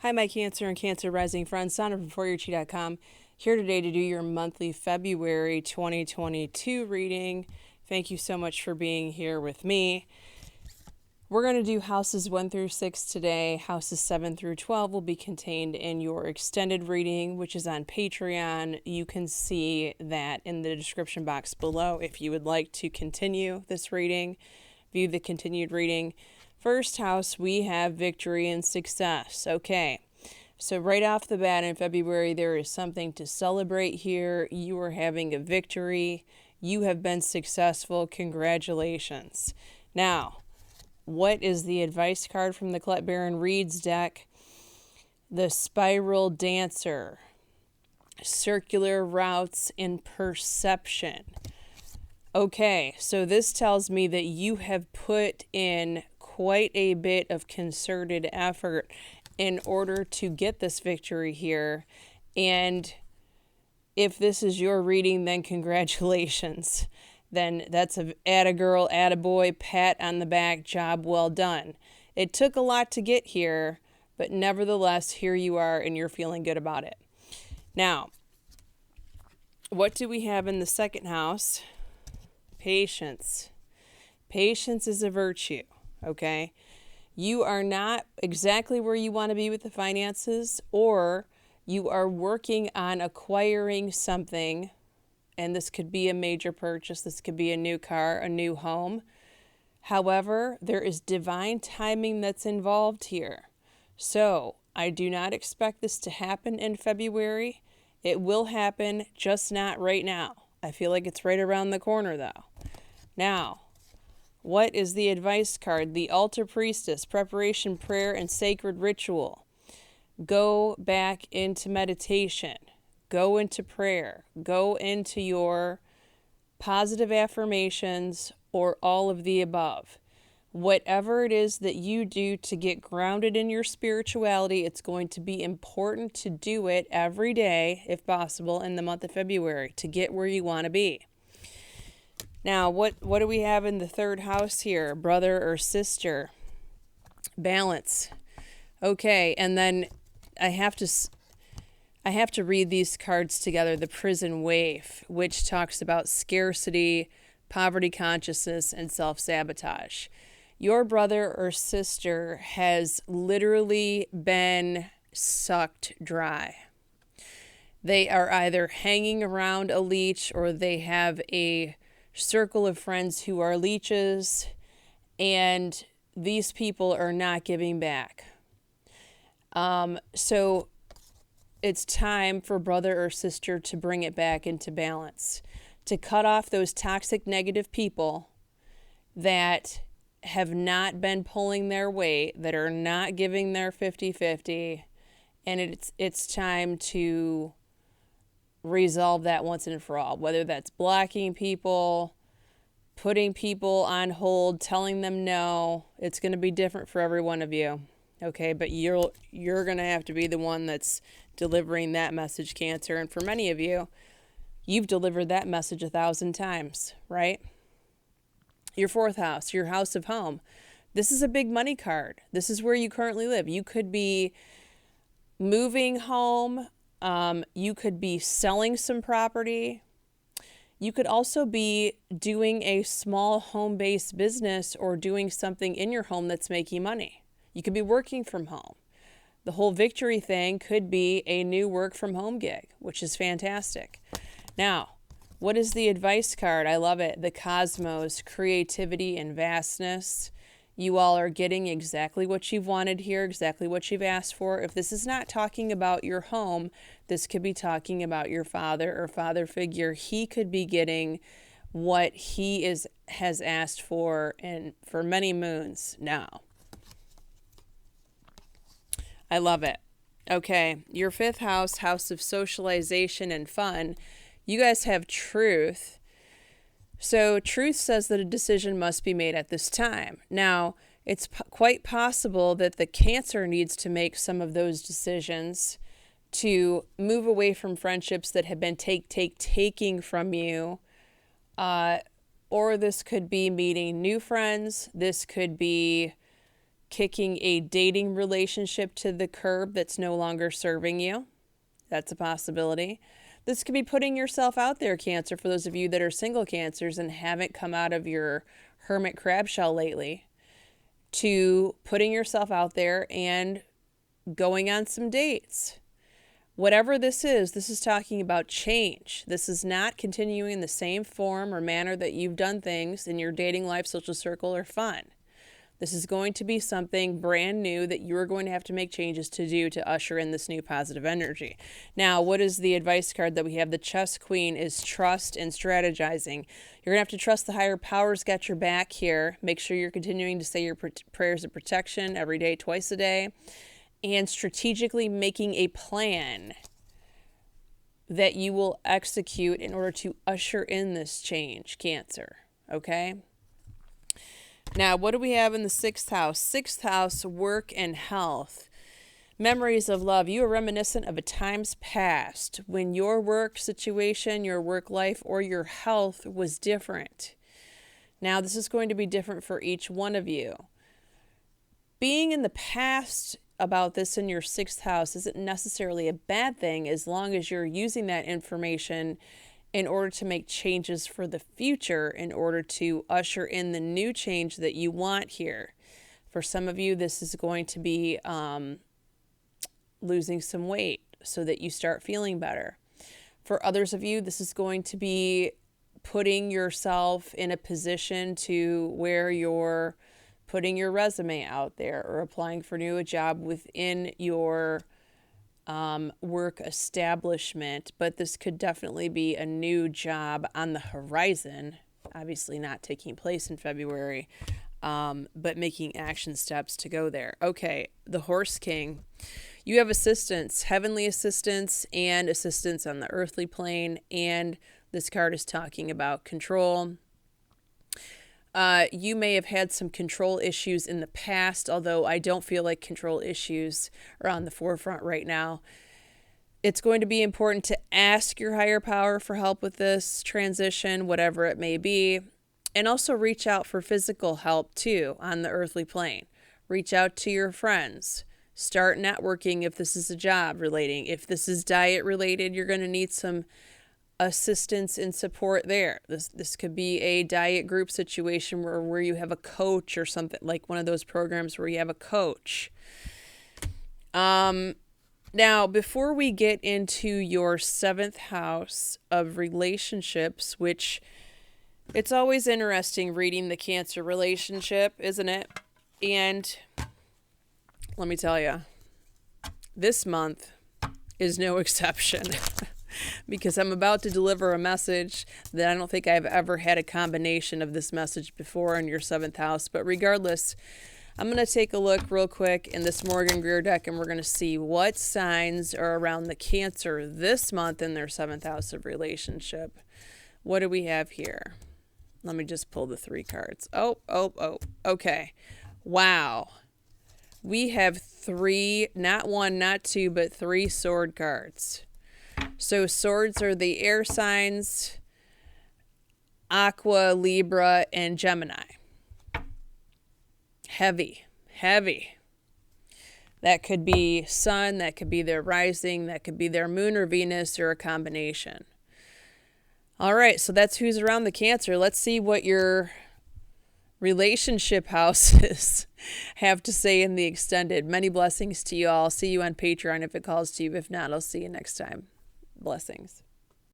Hi, my Cancer and Cancer Rising friends. Sandra from ForYourChi.com here today to do your monthly February 2022 reading. Thank you so much for being here with me. We're going to do houses 1 through 6 today. Houses 7 through 12 will be contained in your extended reading, which is on Patreon. You can see that in the description box below if you would like to continue this reading, view the continued reading. First house, we have victory and success. Okay, so right off the bat in February, there is something to celebrate here. You are having a victory. You have been successful. Congratulations. Now, what is the advice card from the Colette Baron Reads deck? The Spiral Dancer. Circular routes in perception. Okay, so this tells me that you have put in quite a bit of concerted effort in order to get this victory here. And if this is your reading, then congratulations. Then that's a atta-girl, atta-boy, pat on the back, job well done. It took a lot to get here, but nevertheless, here you are and you're feeling good about it. Now, what do we have in the second house? Patience. Patience is a virtue, okay? You are not exactly where you want to be with the finances, or you are working on acquiring something, and this could be a major purchase, this could be a new car, a new home. However, there is divine timing that's involved here. So, I do not expect this to happen in February. It will happen, just not right now. I feel like it's right around the corner, though. Now, what is the advice card? The Altar Priestess, preparation, prayer, and sacred ritual. Go back into meditation. Go into prayer. Go into your positive affirmations or all of the above. Whatever it is that you do to get grounded in your spirituality, it's going to be important to do it every day, if possible, in the month of February to get where you want to be. Now, what do we have in the third house here? Brother or sister. Balance. Okay, and then I have to read these cards together. The Prison Waif, which talks about scarcity, poverty consciousness, and self-sabotage. Your brother or sister has literally been sucked dry. They are either hanging around a leech or they have a circle of friends who are leeches, and these people are not giving back. So it's time for brother or sister to bring it back into balance, to cut off those toxic negative people that have not been pulling their weight, that are not giving their 50-50, and it's time to resolve that once and for all, whether that's blocking people, putting people on hold, telling them no. It's going to be different for every one of you, okay? But you're going to have to be the one that's delivering that message, Cancer. And for many of you, you've delivered that message 1,000 times, right? Your fourth house, your house of home. This is a big money card. This is where you currently live. You could be moving home. You could be selling some property. You could also be doing a small home-based business or doing something in your home that's making money. You could be working from home. The whole victory thing could be a new work from home gig, which is fantastic. Now, what is the advice card? I love it. The Cosmos, creativity and vastness. You all are getting exactly what you've wanted here, exactly what you've asked for. If this is not talking about your home, this could be talking about your father or father figure. He could be getting what he has asked for and for many moons now. I love it. Okay, your fifth house, house of socialization and fun. You guys have truth. So truth says that a decision must be made at this time. Now, it's quite possible that the Cancer needs to make some of those decisions to move away from friendships that have been taking from you. Or this could be meeting new friends. This could be kicking a dating relationship to the curb that's no longer serving you. That's a possibility. This could be putting yourself out there, Cancer, for those of you that are single Cancers and haven't come out of your hermit crab shell lately, to putting yourself out there and going on some dates. Whatever this is talking about change. This is not continuing in the same form or manner that you've done things in your dating life, social circle, or fun. This is going to be something brand new that you are going to have to make changes to do to usher in this new positive energy. Now, what is the advice card that we have? The Chess Queen is trust and strategizing. You're going to have to trust the higher powers got your back here. Make sure you're continuing to say your prayers of protection every day, twice a day, and strategically making a plan that you will execute in order to usher in this change, Cancer. Okay? Now, what do we have in the 6th house? 6th house, work and health. Memories of love. You are reminiscent of a times past when your work situation, your work life, or your health was different. Now, this is going to be different for each one of you. Being in the past about this in your 6th house isn't necessarily a bad thing as long as you're using that information in order to make changes for the future, in order to usher in the new change that you want here. For some of you, this is going to be losing some weight so that you start feeling better. For others of you, this is going to be putting yourself in a position to where you're putting your resume out there or applying for a job within your work establishment, but this could definitely be a new job on the horizon, obviously not taking place in February, but making action steps to go there. Okay, the Horse King. You have assistance, heavenly assistance, and assistance on the earthly plane, and this card is talking about control. You may have had some control issues in the past, although I don't feel like control issues are on the forefront right now. It's going to be important to ask your higher power for help with this transition, whatever it may be, and also reach out for physical help too on the earthly plane. Reach out to your friends. Start networking if this is a job relating. If this is diet related, you're going to need some assistance and support there. This could be a diet group situation where you have a coach or something, like one of those programs where you have a coach. Now, before we get into your 7th house of relationships, which it's always interesting reading the Cancer relationship, isn't it? And let me tell you, this month is no exception. Because I'm about to deliver a message that I don't think I've ever had a combination of this message before in your 7th house. But regardless, I'm going to take a look real quick in this Morgan Greer deck, and we're going to see what signs are around the Cancer this month in their 7th house of relationship. What do we have here? Let me just pull the 3 cards. Oh. Okay. Wow. We have 3, not 1, not 2, but 3 sword cards. So swords are the air signs, Aqua, Libra, and Gemini. Heavy. That could be sun, that could be their rising, that could be their moon or Venus, or a combination. All right, so that's who's around the Cancer. Let's see what your relationship houses have to say in the extended. Many blessings to you all. See you on Patreon if it calls to you. If not, I'll see you next time. Blessings.